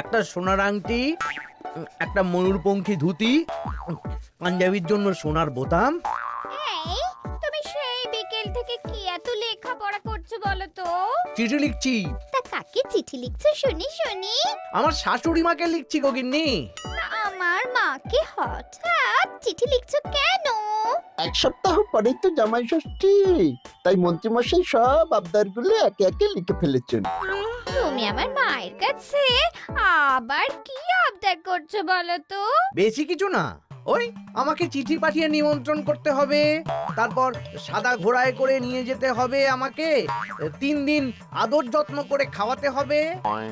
একটা সোনার আংটি, একটা ময়ূরপঙ্খী ধুতি, পাঞ্জাবির জন্য সোনার বোতাম। এই তুমি সেই বিকেল থেকে কি এত লেখাপড়া করছো বলো তো? চিঠি লিখছি। তা কাকে চিঠি লিখছো শুনি শুনি? আমার শাশুড়ি মাকে লিখছি গো গিন্নি। তা আমার মাকে হঠাৎ চিঠি লিখছো কেন? এক সপ্তাহ পরেই তো জামাই ষষ্ঠী, তাই মন্ত্রীমশাই সব আবদারগুলো একে একে লিখে ফেলেছেন। তুমি আমার মায়ের কাছে আবার কি আবদার করছো বলো তো? বেশি কিছু না, ওই আমাকে চিঠি পাঠিয়ে নিমন্ত্রণ করতে হবে, তারপর সাদা ঘোড়ায় করে নিয়ে যেতে হবে আমাকে, 3 দিন আদর যত্ন করে খাওয়াতে হবে,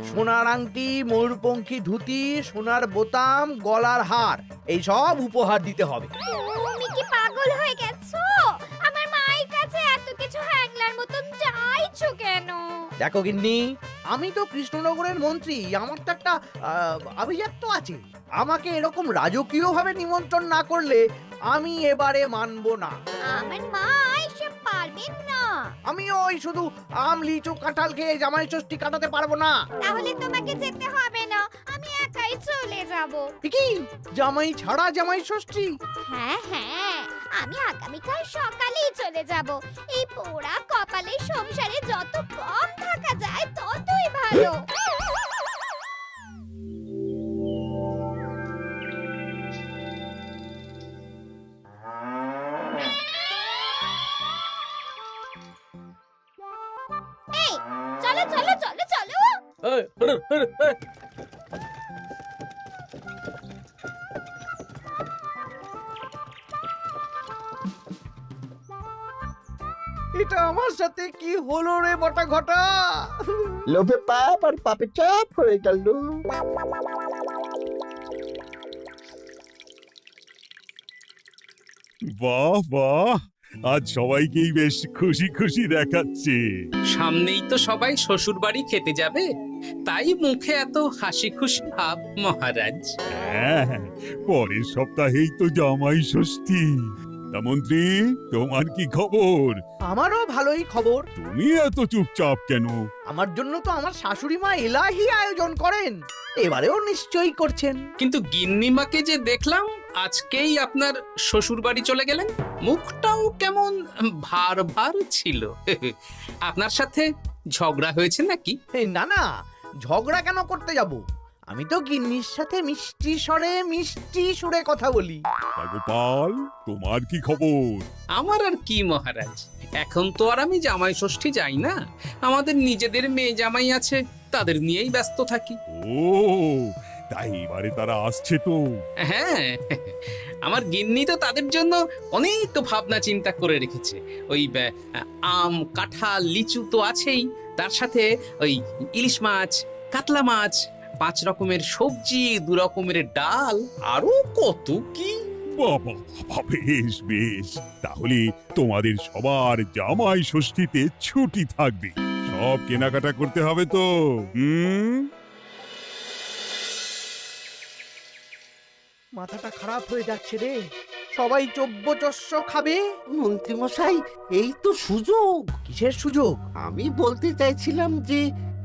সোনার আংটি, ময়ূরপঙ্খী ধুতি, সোনার বোতাম, গলার হার, এই সব উপহার দিতে হবে। তুমি কি পাগল হয়ে গেছো? আমার মায়ের কাছে এত কিছু হ্যাংলার মতন চাইছো কেন? দেখো গিন্নি, আমি তো কৃষ্ণনগরের মন্ত্রী, আমার তো একটা আভিজাত্য আছে। আমাকে এরকম রাজকীয় ভাবে নিমন্ত্রণ না করলে আমি এবারে মানবো না। আমার মা এসব পারবেন না। আমি ওই শুধু আম লিচু কাঁঠাল খেয়ে জামাই ষষ্ঠী কাটাতে পারবো না। তাহলে তোমাকে যেতে হবে না, আমি একাই চলে যাব। কি জামাই ছাড়া জামাই ষষ্ঠী? হ্যাঁ হ্যাঁ, আমি আগামীকাল সকালেই চলে যাব। এই পোড়া কপালের সংসারে যত কম থাকা যায় ততই ভালো। এই চলো চলো চলো চলো। এটা আমার সাথে কি হলো রে বটা ঘটা? লোভে পাপ আর পাপে চাপ হয়ে গেল। বাহ বাহ, আজ সবাইকেই বেশ খুশি খুশি দেখাচ্ছে। সামনেই তো সবাই শ্বশুর বাড়ি খেতে যাবে, তাই মুখে এত হাসি খুশি ভাব মহারাজ। হ্যাঁ, পরের সপ্তাহেই তো জামাই ষষ্ঠী। তা মন্ত্রী, তোমার কি খবর? আমারও ভালোই খবর। তুমি এত চুপচাপ কেন? আমার জন্য তো আমার শাশুড়ি মা এলাহি আয়োজন করেন, এবারেও নিশ্চয়ই করছেন। কিন্তু গিন্নিমাকে যে দেখলাম আজকেই আপনার শ্বশুর বাড়ি চলে গেলেন, মুখটাও কেমন ভার ভার ছিল। আপনার সাথে ঝগড়া হয়েছে নাকি? না না, ঝগড়া কেন করতে যাব? আমি তো গিন্নির সাথে মিষ্টি সুরে কথা বলি। তা গোপাল, তোমার কি খবর? আমার আর কি মহারাজ, এখন তো আর আমি জামাই ষষ্ঠী যাই না, আমাদের নিজেদের মেয়ে জামাই আছে, তাদের নিয়েই ব্যস্ত থাকি। ও, তাই এবারে তারা আসছে তো? হ্যাঁ, আমার গিন্নি তো তাদের জন্য অনেক ভাবনা চিন্তা করে রেখেছে। ওই আম কাঁঠাল লিচু তো আছেই, তার সাথে ওই ইলিশ মাছ, কাতলা মাছ, 5 রকমের সবজি, 2 রকমের ডাল, আরো কত কি। বাবা বাবা, বেশ বেশ, তাহলে তোমাদের সবার জামাই ষষ্ঠীতে ছুটি থাকবে। সব কেনাকাটা করতে হবে তো। মাথাটা খারাপ হয়ে যাচ্ছে রে, সবাই চব্যচস্য খাবে। মন্ত্রীমশাই, এই তো সুযোগ। কিসের সুযোগ? আমি বলতে চাইছিলাম যে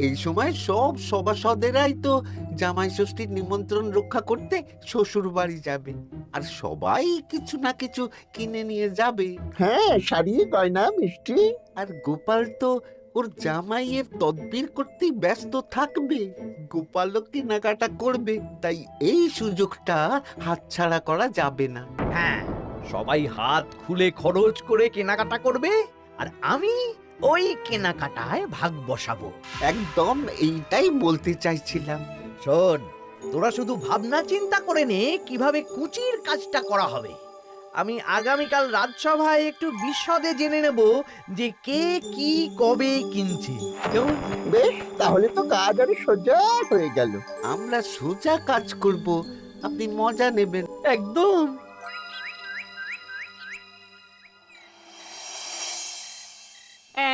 এই সময় সব সভাসদেরাই তো জামাই ষষ্ঠীর নিমন্ত্রণ রক্ষা করতে শ্বশুর বাড়ি যাবে, আর সবাই কিছু না কিছু কিনে নিয়ে যাবে। হ্যাঁ, শাড়ি গয়না মিষ্টি। আর গোপাল তো ওর জামাইয়ের তদবির করতেই ব্যস্ত থাকবে, গোপালও কেনাকাটা করবে, তাই এই সুযোগটা হাতছাড়া করা যাবে না। হ্যাঁ, সবাই হাত খুলে খরচ করে কেনাকাটা করবে, আর আমি ওই কেনাকাটায় ভাগ বসাবো। একদম এইটাই বলতে চাইছিলাম। শোন, তোরা শুধু ভাবনা চিন্তা করে নে কিভাবে কুচির কাজটা করা হবে। আমি আগামীকাল রাজসভায় একটু বিশদে জেনে নেব যে কে কি কবে কিনছে। কেমন? বেশ, তাহলে তো কাজ আরো সোজা হয়ে গেল। আমরা সোজা কাজ করব, আপনি মজা নেবেন। একদম।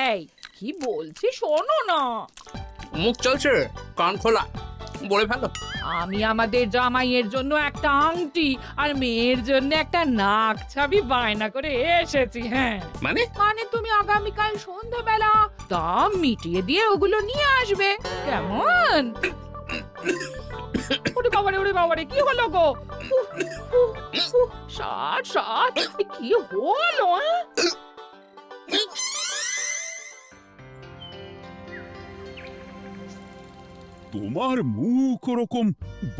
এই কি বলছি শোনো না। মুখ চলছে, কান খোলা, বলে ভালো। আমি আমাদের জামাইয়ের জন্য একটা আংটি আর মেয়ের জন্য একটা নাক ছাবি বায়না করে এসেছি। হ্যাঁ, মানে মানে তুমি আগামীকাল সন্ধ্যাবেলা দাম মিটিয়ে দিয়ে ওগুলো নিয়ে আসবে, কেমন? ওরে বাবারে কি হলো গো? ষাট ষাট কি হলো? তোমার মুখ ওরকম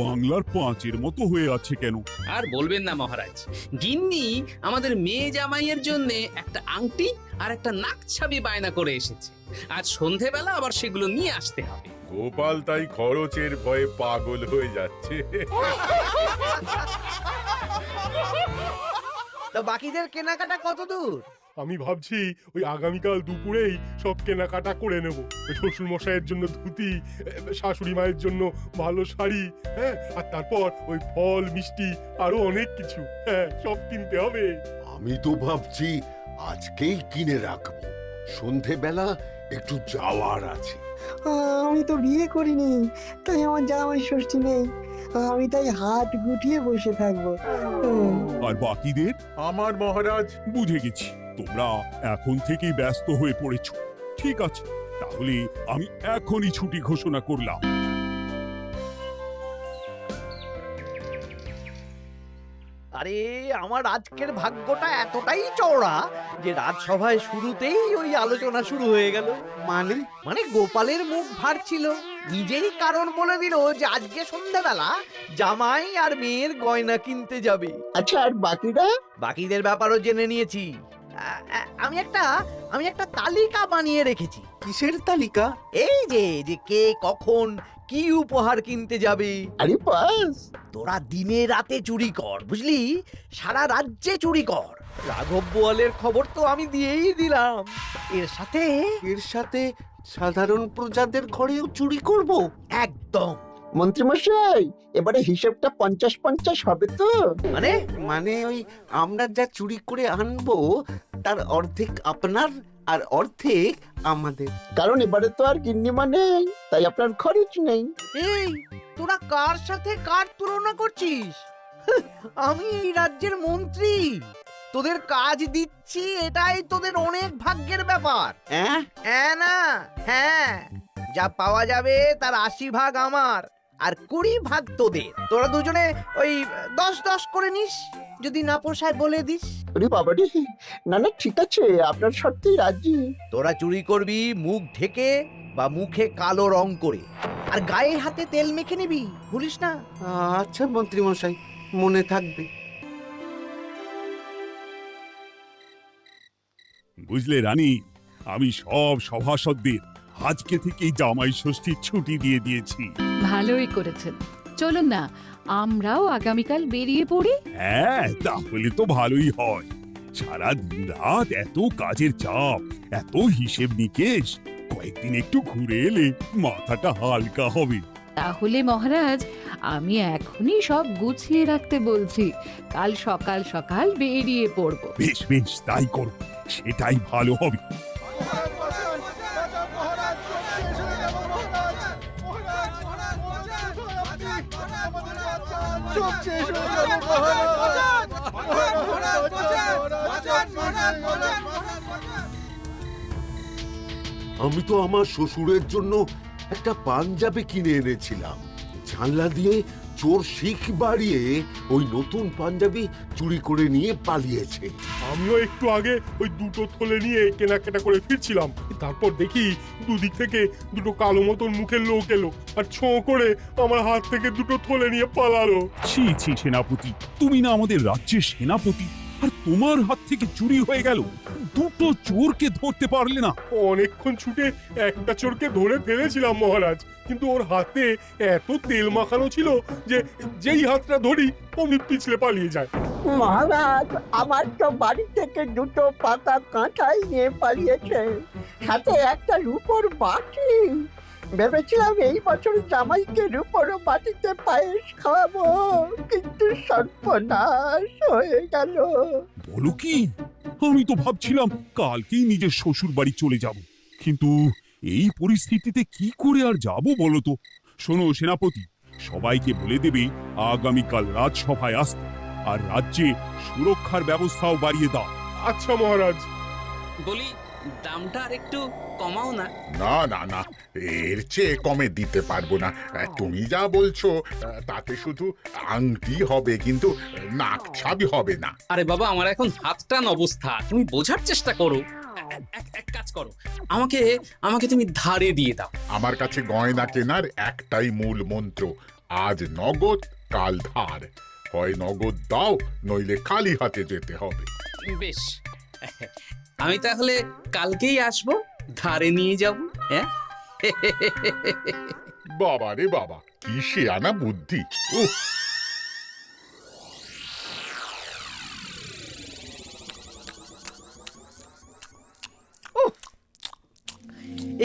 বাংলার পাঁচের মতো হয়ে আছে কেন? আর বলবেন না মহারাজ, গিন্নি আমাদের মেয়ে জামাইয়ের জন্য একটা আংটি আর একটা নাক ছাবি বায়না করে এসেছে। আজ সন্ধেবেলা আবার সেগুলো নিয়ে আসতে হবে। গোপাল তাই খরচের ভয়ে পাগল হয়ে যাচ্ছে। তা বাকিদের কেনাকাটা কত দূর? আমি ভাবছি ওই আগামীকাল দুপুরেই সব কেনাকাটা করে নেব। শ্বশুর মশাইয়ের জন্য ধুতি, শাশুড়ি মায়ের জন্য ভালো শাড়ি, হ্যাঁ, আর তারপর ওই ফল মিষ্টি আরো অনেক কিছু, হ্যাঁ, সব কিনতে হবে। আমি তো ভাবছি আজকেই কিনে রাখবো, সন্ধেবেলা একটু যাওয়ার আছে। আমি তো বিয়ে করিনি, তাই আমার জামাই ষষ্ঠী নেই। আমি তাই হাত গুটিয়ে বসে থাকবো। আর বাকিদের? আমার মহারাজ, বুঝে গেছি, তোমরা এখন থেকেই ব্যস্ত হয়ে পড়েছ। ঠিক আছে, তাহলে আমি এখনই ছুটি ঘোষণা করলাম। আরে আমার আজকের ভাগ্যটা এতটাই চওড়া যে রাজসভায় শুরুতেই ওই আলোচনা শুরু হয়ে গেল। মানে গোপালের মুখ ভার ছিল, নিজেই কারণ বলে দিল যে আজকে সন্ধ্যাবেলা জামাই আর মেয়ের গয়না কিনতে যাবে। আচ্ছা, আর বাকিরা? বাকিদের ব্যাপারও জেনে নিয়েছি। আমি একটা তালিকা বানিয়ে রেখেছি। কিসের তালিকা? এই যে কে কখন কি উপহার কিনতে যাবে। আরে বাস, তোরা দিনে রাতে চুরি কর, বুঝলি, সারা রাজ্যে চুরি কর। রাঘব বোয়ালের খবর তো আমি দিয়েই দিলাম। এর সাথে সাধারণ প্রজাদের ঘরেও চুরি করব? একদম। মন্ত্রীমশাই, এবারে হিসেবটা 50-50 হবে তো? মানে ওই আমরা যা চুরি করে আনবো তার অর্ধেক আপনার আর অর্ধেক আমাদের। কারণ এবারে তো আর গিন্নিমা নেই, তাই আপনার খরচ নেই। এই তোরা কার সাথে কার তুলনা করছিস? আমি এই রাজ্যের মন্ত্রী, তোদের কাজ দিচ্ছি, এটাই তোদের অনেক ভাগ্যের ব্যাপার। হ্যাঁ না, হ্যাঁ, যা পাওয়া যাবে তার 80 ভাগ আমার আর 20 ভাগ তোদের। তোরা দুজনে ওই 10-10 করে নিস, যদি না পোষায় বলে দিস। আরে বাবা রে, না না, ঠিক আছে, আপনার শর্তেই রাজি। তোরা চুরি করবি মুখ ঢেকে বা মুখে কালো রং করে, আর গায়ে হাতে তেল মেখে নিবি, ভুলিস না। আচ্ছা মন্ত্রী মশাই, মনে থাকবে। বুঝলে রানী, আমি সব সভাসদদের আজকে থেকেই জামাই ষষ্ঠীর ছুটি দিয়ে দিয়েছি। ভালোই করেছেন, চলুন না আমরাও আগামীকাল বেরিয়ে পড়ি। হ্যাঁ, তাহলে তো ভালোই হয়। সারা দিন রাত এত কাজের চাপ, এত হিসেব নিকেশ, কয়েকদিন একটু ঘুরে এলে মাথাটা হালকা হবে। তাহলে মহারাজ, আমি এখনই সব গুছিয়ে রাখতে বলছি, কাল সকাল সকাল বেরিয়ে পড়বো। বেশ বেশ, তাই করো, সেটাই ভালো হবে। আমি তো আমার শ্বশুরের জন্য একটা পাঞ্জাবি কিনে এনেছিলাম, জানলা দিয়ে চোর শিখ বাড়িয়ে ওই নতুন পাঞ্জাবি চুরি করে নিয়ে পালিয়েছে। আমিও একটু আগে ওই দুটো থলে নিয়ে কেনাকাটা করে ফিরছিলাম, তারপর দেখি দুদিক থেকে দুটো কালো মতন মুখের লোক এলো আর ছোঁ করে আমার হাত থেকে দুটো থলে নিয়ে পালালো। ছি ছি সেনাপতি, তুমি না আমাদের রাজ্যের সেনাপতি, আর তোমার হাত থেকে চুরি হয়ে গেল? দুটো চোরকে ধরতে পারলে না? অনেকক্ষণ ছুটে একটা চোরকে ধরে ফেলেছিলাম মহারাজ, কিন্তু ওর হাতে এত তেল মাখানো ছিল যে যেই হাতটা ধরি অমনি পিছলে পালিয়ে যায়। মহারাজ, আমার তো বাড়ি থেকে দুটো পাকা কাঁঠাল নিয়ে পালিয়েছে, সাথে একটা রূপোর বাটি। ভেবেছিলাম এই বছর জামাইকে রূপোর বাটিতে পায়েস খাওয়াবো, কিন্তু সর্বনাশ হয়ে গেল। বলো কি? আমি তো ভাবছিলাম কালকেই নিজের শ্বশুর বাড়ি চলে যাব, কিন্তু এই পরিস্থিতিতে কি করে আর যাব বলো তো? শোনো সেনাপতি, সবাইকে বলে দেবে আগামীকাল রাজসভায় আসতে, আর রাজ্যে সুরক্ষার ব্যবস্থাও বাড়িয়ে দাও। আচ্ছা মহারাজ। বলি, দামটা আর একটু কমাও না। না না না, এর চেয়ে কমে দিতে পারবো না। তুমি যা বলছো তাতে শুধু আংটি হবে, কিন্তু নাক ছাবি হবে না। আরে বাবা, আমার এখন হাত টান অবস্থা, তুমি বোঝার চেষ্টা করো। এক কাজ করো, আমাকে আমাকে তুমি ধারে দিয়ে দাও। আমার কাছে গয়না কেনার একটাই মূল মন্ত্র, আজ নগদ কাল ধার। হয় নগদ দাও, নইলে খালি হাতে যেতে হবে। বেশ, আমি তাহলে কালকেই আসবো, ধারে নিয়ে যাব। হ্যাঁ, বাবা রে বাবা, কি শেয়ানা বুদ্ধি! উহ,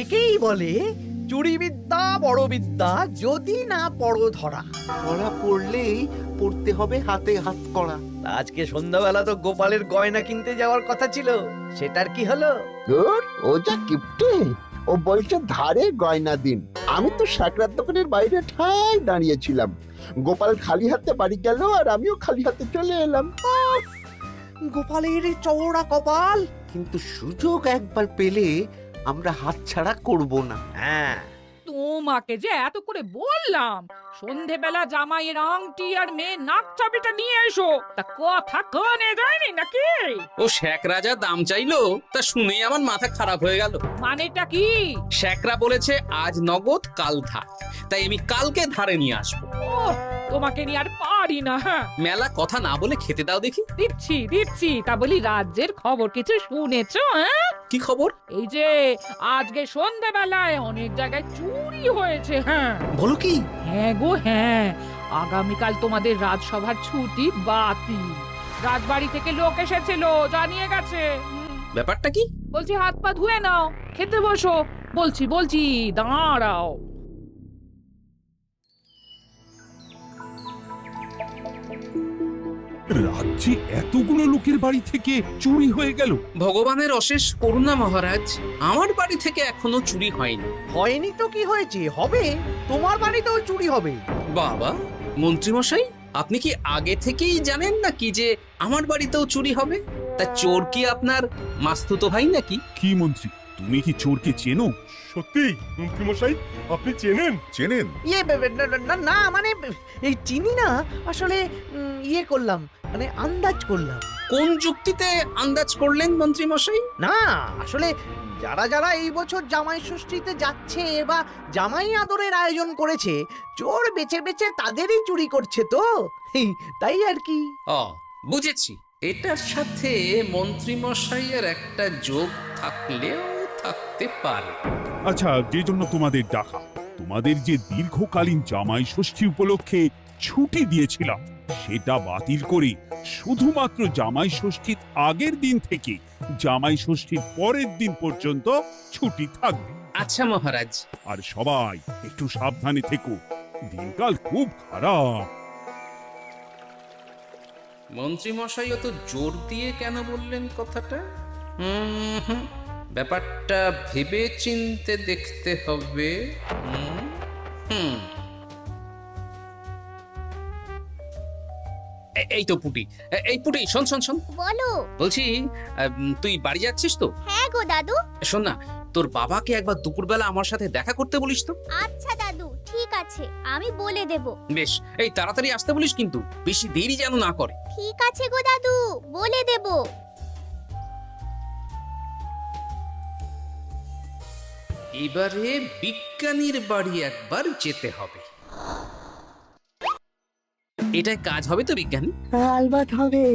একেই বলে চুরি বিদ্যা বড় বিদ্যা, যদি না পড়ো ধরা। ধরা পড়লেই পড়তে হবে হাতে হাত করা। আজকে সন্ধ্যাবেলা তো গোপালের গয়না কিনতে যাওয়ার কথা ছিল, সেটার কি হলো? ধুর, ও যা কিপটে। ও বলছে ধারে গয়না দিন। আমি তো সাকরার দোকানের বাইরে ঠায় দাঁড়িয়েছিলাম। গোপাল খালি হাতে বাড়ি গেল, আর আমিও খালি হাতে চলে এলাম। গোপালের এই চওড়া কপাল। কিন্তু সুযোগ একবার পেলে আমরা হাতছাড়া করব না। হ্যাঁ, তোমাকে যে এত করে বললাম সন্ধেবেলা জামাইয়ের আংটি আর মেয়ের নাক চাবিটা নিয়ে এসো, তা কথা কানে যায়নি নাকি? ও শেখ রাজা দাম চাইলো, তা শুনেই আমার মাথা খারাপ হয়ে গেল। মানেটা কি? শেখরা বলেছে আজ নগদ কাল ধার, তাই আমি কালকে ধারে নিয়ে আসবো। ওহ, তোমাকে নিয়ে আর পারি না। হ্যাঁ, মেলা কথা না বলে খেতে দাও দেখি। দিচ্ছি। তা বলি, রাজ্যের খবর কিছু শুনেছো? হ্যাঁ, কি খবর? এই যে আজকে সন্ধেবেলায় অনেক জায়গায় চুরি হয়েছে। হ্যাঁ, বলো কি? হ্যাঁ গো হ্যাঁ, আগামীকাল তোমাদের রাজসভার ছুটি বাতিল। রাজবাড়ি থেকে লোক এসেছিল, জানিয়ে গেছে। ব্যাপারটা কি? বলছি হাত পা ধুয়ে নাও, খেতে বসো। বলছি দাঁড়াও। রাজ্যে এতগুলো লোকের বাড়ি থেকে চুরি হয়ে গেল। ভগবানের অশেষ করুণা মহারাজ, আমার বাড়ি থেকে এখনো চুরি হয়নি। হয়নি তো কি হয়েছে, হবে। তোমার বাড়িতেও চুরি হবে। বাবা, মন্ত্রীমশাই, আপনি কি আগে থেকেই জানেন নাকি যে আমার বাড়িতেও চুরি হবে? তা চোর কি আপনার মাস্তুতো ভাই নাকি? কি মন্ত্রী, তুমি কি চোরকে চেনো? সত্যি মন্ত্রীমশাই, আপনি চেনেন? চেনেন? না মানে এই চিনি না আসলে, ইয়ে করলাম, মানে আন্দাজ করলাম। কোন যুক্তিতে আন্দাজ করলেন মন্ত্রীমশাই? না আসলে যারা যারা এই বছর জামাই ষষ্ঠীতে যাচ্ছে বা জামাই আদরের আয়োজন করেছে, চোর বেছে বেছে তাদেরই চুরি করছে তো, তাই আর কি। বুঝেছি। এটার সাথে মন্ত্রীমশাইয়ের একটা যোগ থাকলেও থাকতে পারে। আচ্ছা, যে জন্য তোমাদের ডাকা, তোমাদের যে দীর্ঘকালীন জামাই ষষ্ঠী উপলক্ষে ছুটি দিয়েছিলাম, সেটা বাতিল করে শুধুমাত্র জামাই ষষ্ঠীর আগের দিন থেকে জামাই ষষ্ঠীর পরের দিন পর্যন্ত ছুটি থাকবে। আচ্ছা মহারাজ। আর সবাই একটু সাবধানে থেকো, দিনকাল খুব খারাপ। মন্ত্রীমশাই অত জোর দিয়ে কেন বললেন কথাটা? ব্যাপারটা ভেবে চিনতে দেখতে হবে। এই তো পুটি, এই পুটি, শোন। বলো। বলছি, তুই বাড়ি যাচ্ছিস তো? হ্যাঁ গো দাদু। শোন না, তোর বাবাকে একবার দুপুরবেলা আমার সাথে দেখা করতে বলিস তো। আচ্ছা দাদু, ঠিক আছে, আমি বলে দেব। বেশ, এই তাড়াতাড়ি আসতে বলিস, কিন্তু বেশি দেরি যেন না করে। ঠিক আছে গো দাদু, বলে দেব। এবারে বিজ্ঞানীর বাড়ি একবার যেতে হবে। এটাই কাজ হবে তো বিজ্ঞানী? আলবাত হবে।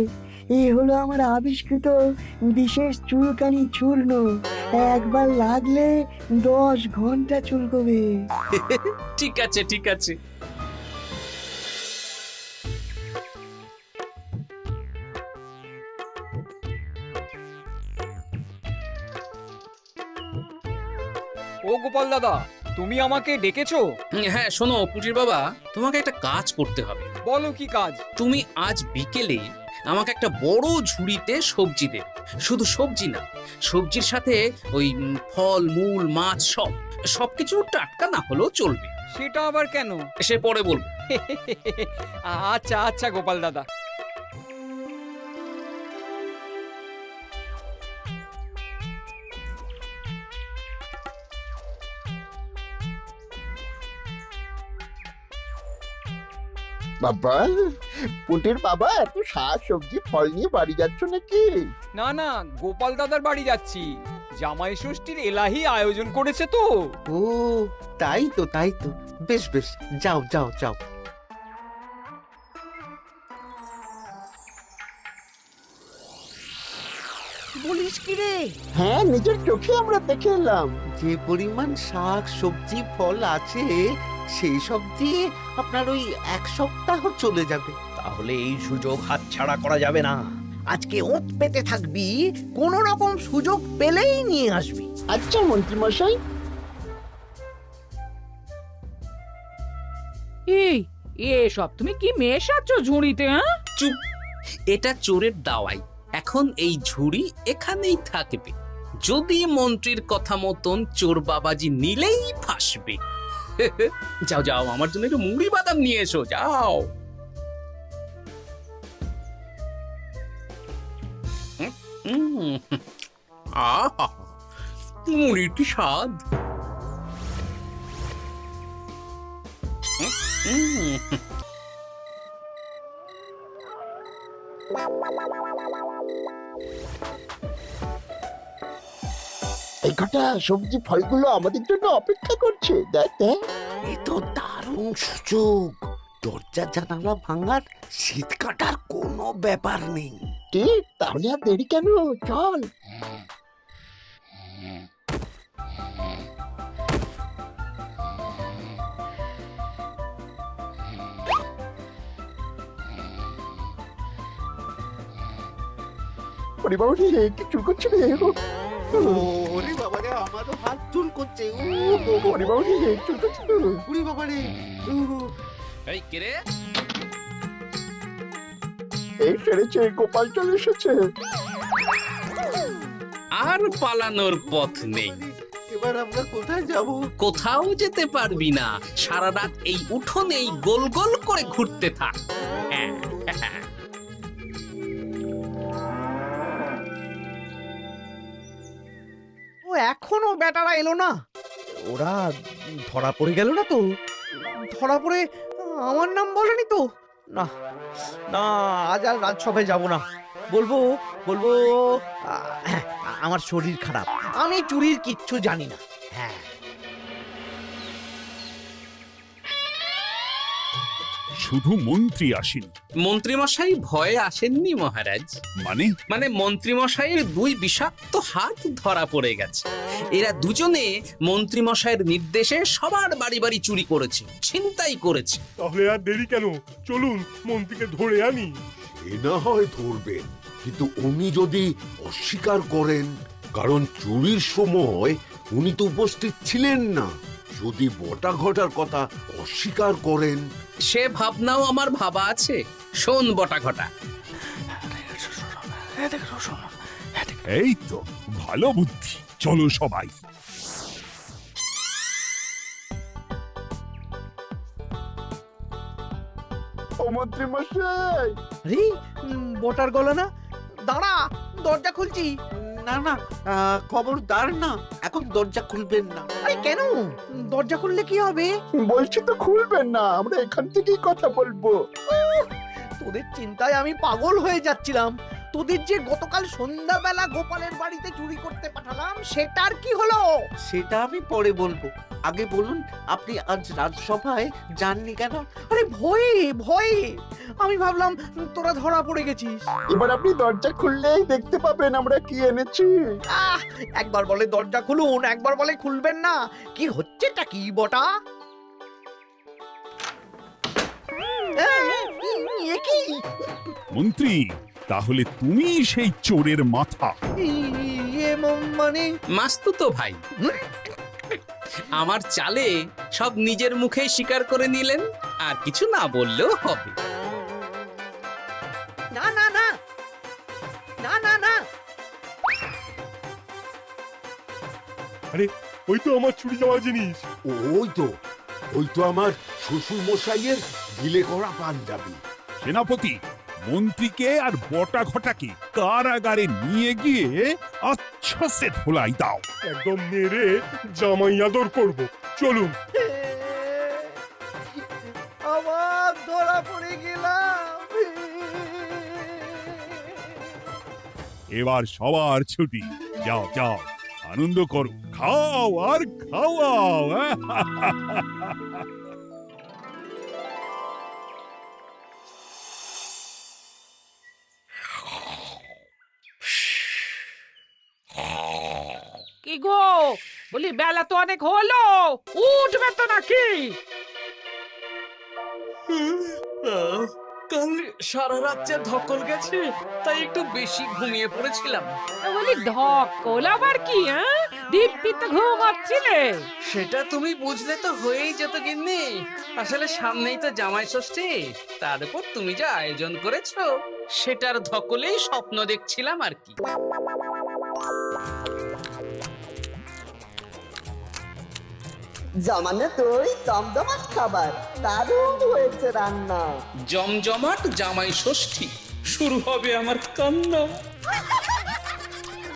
এই হলো আমার আবিষ্কৃত বিশেষ চুলকানি চূর্ণ। একবার লাগলে 10 ঘন্টা চুলকবে। ঠিক আছে। ও গোপাল দাদা, তুমি আমাকে ডেকেছো? হ্যাঁ, শোনো পুটির বাবা, তোমাকে একটা কাজ করতে হবে। বলো কি কাজ? তুমি আজ বিকেলে আমাকে একটা বড় ঝুড়িতে সবজি দেবে। শুধু সবজি না, সবজির সাথে ওই ফল মূল মাছ সবকিছু টাটকা না হলেও চলবে। সেটা আবার কেন? সে পরে বলবো। আচ্ছা গোপাল দাদা। বাবা, পুটির বাবা এত শাক সবজি ফল নিয়ে বাড়ি যাচ্ছ নাকি? না না, গোপাল দাদার বাড়ি যাচ্ছি। জামাই ষষ্ঠীর এলাহি আয়োজন করেছে তো। ও তাই তো, তাই তো। বেশ বেশ, যাও যাও যাও। বলিস কি রে? হ্যাঁ, নিজের চোখে আমরা দেখে এলাম। যে পরিমাণ শাক সবজি ফল আছে সেই সব দিয়ে আপনার ওই 1 সপ্তাহ চলে যাবে। তাহলে এই সুযোগ হাতছাড়া করা যাবে না। আজকে ওঁত পেতে থাকবি, কোন রকম সুযোগ পেলেই নিয়ে আসবি। আচ্ছা মন্ত্রী মশাই। এই এসব তুমি কি মেশাচ্ছ ঝুড়িতে? হ্যাঁ, চুপ, এটা চোরের দাওয়াই। এখন এই ঝুড়ি এখানেই থাকবে। যদি মন্ত্রীর কথা মতন চোর বাবাজি নিলেই ফাঁসবে। যাও যাও, আমার জন্য একটু মুড়ি বাদাম নিয়ে এসো, যাও। আহা, মুড়ির কি স্বাদ! এই কটা সবজি ফলগুলো আমাদের জন্য অপেক্ষা করছে, দেখ দেখ। এ তো দারুণ সুযোগ। দরজা জানালা ভাঙার, শীত কাটার কোনো ব্যাপার নেই। ঠিক, তাহলে আর দেরি কেন, চল। ওরে বাবা রে, কি চুল করছে রে? ওরে বাবা রে, আমারও হাত চুল করছে। ওরে বাবা রে, চুল করছে তো। ওরে বাবা রে। এই কে রে? এই সেরেছে, গোপাল চলে এসেছে। আর পালানোর পথ নেই। এবার আমরা কোথায় যাব? কোথাও যেতে পারবি না। সারা রাত এই উঠোনেই গোল গোল করে ঘুরতে থাক। হ্যাঁ, হ্যাঁ। ও এখনো বেটারা এলো না। ওরা ধরা পড়ে গেল না তো? ধরা পড়ে আমার নাম বলেনি তো? না না, আজ আর রাজসভায় যাব না। বলবো বলবো আমার শরীর খারাপ, আমি চুরির কিচ্ছু জানি না। হ্যাঁ, শুধু মন্ত্রী আসেনি মন্ত্রীমশাই ভয়ে আসেননি মহারাজ। মানে মন্ত্রীমশাইয়ের 2 বিষাক্ত হাত ধরা পড়ে গেছে। এরা দুজনে মন্ত্রীমশাইয়ের নির্দেশে সবার বাড়ি বাড়ি চুরি করেছে, ছিনতাই করেছে। তাহলে আর দেরি কেন? চলুন মন্ত্রীকে ধরে আনি। এ না হয় ধরবেন, কিন্তু উনি যদি অস্বীকার করেন, কারণ চুরির সময় উনি তো উপস্থিত ছিলেন না। যদি বটা ঘটার কথা অস্বীকার করেন, সে ভাবনাও আমার ভাবা আছে। শোন বটা ঘটা, এই তো ভালো বুদ্ধি, চলো সবাই। ও মন্ত্রী মশাই, আরে বটার গলা না? দাঁড়া, দরজা খুলছি। না না, খবরদার না, এখন দরজা খুলবেন না। আরে কেন? দরজা খুললে কি হবে? বলছি তো খুলবেন না, আমরা এখান থেকেই কথা বলবো। তোদের চিন্তায় আমি পাগল হয়ে যাচ্ছিলাম। তোদের যে গতকাল সন্ধ্যাবেলা গোপালের বাড়িতে চুরি করতে পাঠালাম, সেটার কি হলো? সেটা আমি পরে বলবো। আগে বলুন, আপনি আজ রাজসভায় যাননি কেন? আরে ভয়ে ভয়ে, আমি ভাবলাম তোরা ধরা পড়ে গেছিস। এবার আপনি দরজা খুললেই দেখতে পাবেন আমরা কি এনেছি। একবার বলে দরজা খুলুন, একবার বলে খুলবেন না। কি হচ্ছেটা কি বটা? এ কি? মন্ত্রী, তাহলে তুমি সেই চোরের মাথা? মানে মাস্তুতো ভাই, আমার চালে সব নিজের মুখেই স্বীকার করে নিলেন, আর কিছু না বললেও হবে। না না না না না না, আরে ওই তো আমার চুরি যাওয়া জিনিস। ওই তো আমার শ্বশুর মশাইয়ের গিলে করা পাঞ্জাবি। সেনাপতি, মন্ত্রীকে আর বটা ঘটাকে কারাগারে নিয়ে গিয়ে আচ্ছা সে ধোলাই দাও। একদম মেরে জামাই আদর করবো। চলুন। আমার ধরা পড়ে এবার সবার ছুটি। যাও যাও, আনন্দ করো, খাও আর খাওয়াও। কি গো, বলি বেলা তো অনেক হলো, উঠবে তো নাকি? কাল সারা রাত যা ধকল গেছে, তাই একটু বেশি ঘুমিয়ে পড়েছিলাম। বলি ধকল আবার কি? হ্যাঁ, দিব্যি তো ঘুমাচ্ছিলে। সেটা তুমি বুঝলে তো হয়েই যেত গিন্নি। আসলে সামনেই তো জামাই ষষ্ঠী, তার উপর তুমি যা আয়োজন করেছো, সেটার ধকলেই স্বপ্ন দেখছিলাম আর কি। জমানো দই দমদমাট খাবার, দারুণ হয়েছে রান্না। জমজমাট জামাই ষষ্ঠী, শুরু হবে আমার কান্না।